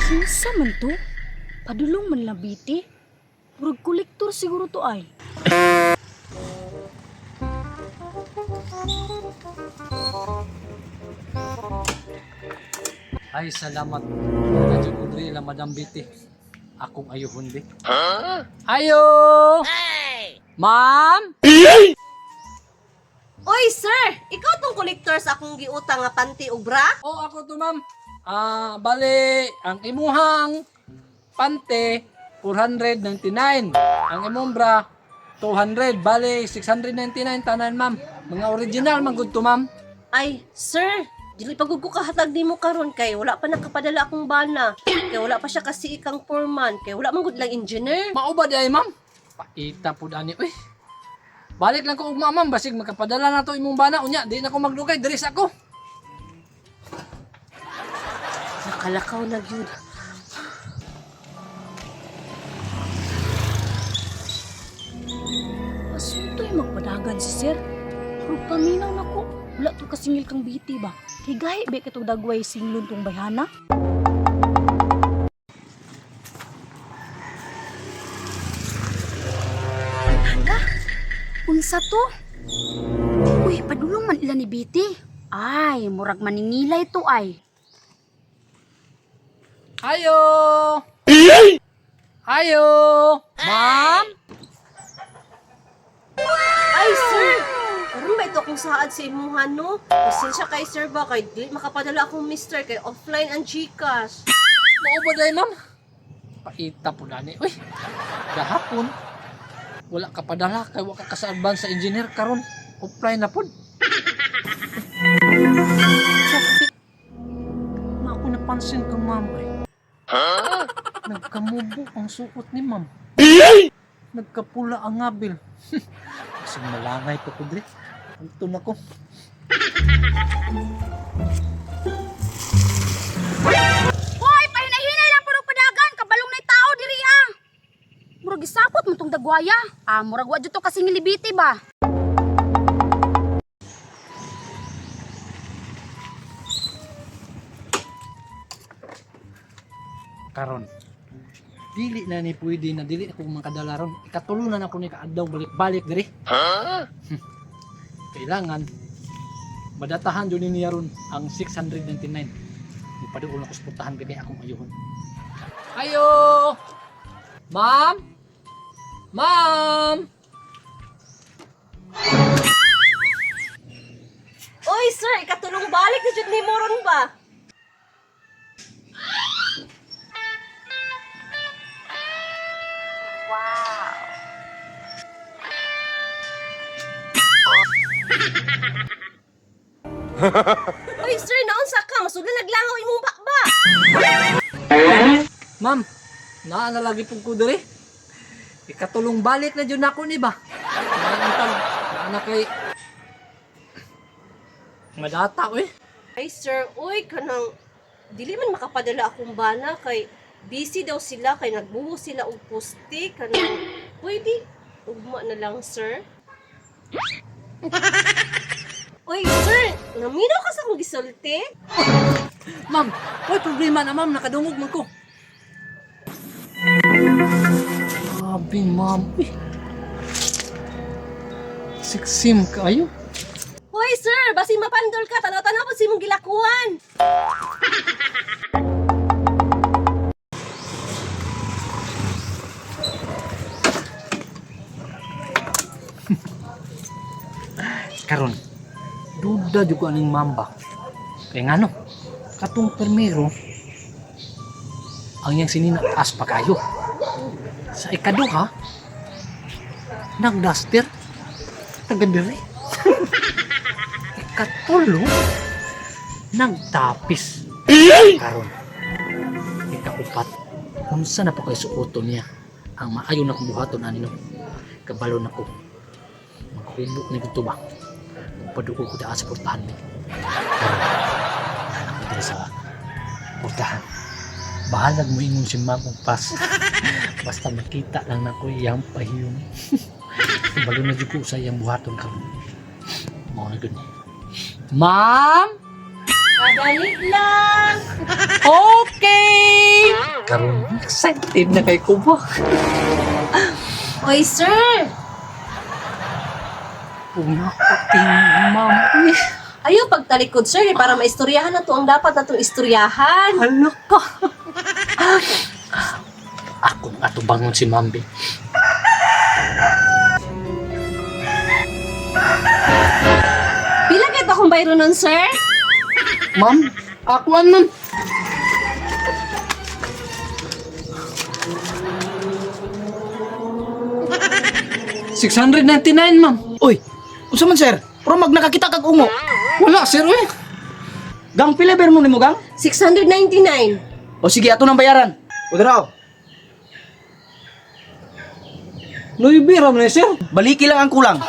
Kinsa man to? Padulong man lang biti. Murag kolektor siguro to ay. Ay, salamat. Medyo kudri lang, Madam Biti. Akong ayuhon di. Ayo! Ma'am? Oy, sir! Ikaw tong kolektor sa akong giutang nga panty ug bra? Oh, ako to, ma'am. Bali, ang imuhang pante, 499. Ang imong bra, 200. Bali, 699 tanan, ma'am. Mga original, man good to, ma'am. Ay, sir! Dili pagud ko kahatag nimo karon kay wala pa nakapadala akong bana. Kay wala pa siya kasi ikang foreman. Kay wala man gud lang engineer. Mauba di ay, ma'am. Paita po dani. Uy. Balik lang ko ugma, ma'am. Basig makapadala na to imong bana. Unya, di na ko magdugay. Diris ako. Nakalakaw na gyud. Asunto'y magpadagan si sir. Pero paminaw na ko. Wala to kasingil kang biti ba? Kay gahi ba katong dagway singlon tong bayhana? Hala? Unsa to? Uy, padulong man ila ni Biti. Ay, murag maningilay to ay. Ayo! Ayo! Ma'am? Ay, sir! Karon ba ito akong saad sa imuhan, no? Pasensya kay sir ba? Kay di makapadala akong mister kay offline ang Gcash. Mauba di ay, ma'am. Paita po dani. Uy. Gahapon. Wala ka padala. Kay wala ka sa advance sa engineer. Karon offline na po. Sakit. Na ako napansin kang ma'am ay. Nagkamubo ang suot ni ma'am. Nagkapula ang ngabil. Kasi malangay pa ko dre. Ito na ko. Hoy, pahinay-hinay lang puro padagan. Kabalong na'y tao diri ah. Murag isapot mo tong dagwaya. Murag wa jud to kasing libiti ba? Karon. Dili na ni pwede na dili ako makadala ron. Ikatulunan ako ni kaadlaw balik-balik diri. Kailangan madatahan jud niya ron ang 699. Ipaduol ako sa putahan kay akong ayuhon. Ayo! Ma'am? Ma'am! Oy, sir! Ikatulong balik na jud nimo ron ba? Oy, sir! Naunsa ka? Masudlan naglangaw imong bakba! Ma'am, naa na lagi pug ko diri. Ikatulong balik na jud nako ni ba? Naa na kay madata oy. Ay, sir! Uy, kanang... Dili man makapadala akong bana kay busy daw sila kay nagbuho sila og poste kanang pwede ugma na lang, sir. Oy, sir! Naminaw ka sa akong gisulti? Ma'am, oy problema na ma'am, nakadungog man ko. Sabi ma'am, uy. Siksim kayo. Hoy, sir! Basi mapandol ka! Tanaw-tanaw po si mong gilakuan! Karon, duda juga aning mamba. Kaya nga no, katong permero, ang yang sinina taas pa kayo. Sa ikaduha, nagduster, taga-diri. Ikatulo, nagtapis. Karon, ikaupat, unsa na pa kayo suoton niya. Ang maayo na kong buhaton anino. Kabalo na ko. Maghubok na ito ba? Magpadukol ko daan sa portahan mo. Anak ko dito sa portahan. Bahalag mo ingon si Mama Pas. Basta makita lang na ko iyang pahiyong. Balo na dyan ko sa iyang buhaton ka. Mga na gani. Ma'am? Kagalit lang. Okay! Karon excited na kay ko ba? Oy, sir. Una ko tingin, ma'am. Uy, Ayaw pagtalikod, sir, para maistoryahan na to ang dapat na itong istoryahan. hala ka. Ako nga to bangon si Mambi. Pila kita kung bayro nun, sir? Ma'am, ako anon. $699, ma'am. Uy, unsa man sir? Pero mag nakakita kag ungo. Wala, sir, eh. Gang pila ber mo nimo gang? 699. O sige ato nang bayaran. Udraw. Luibira mo na, sir. Baliki lang ang kulang.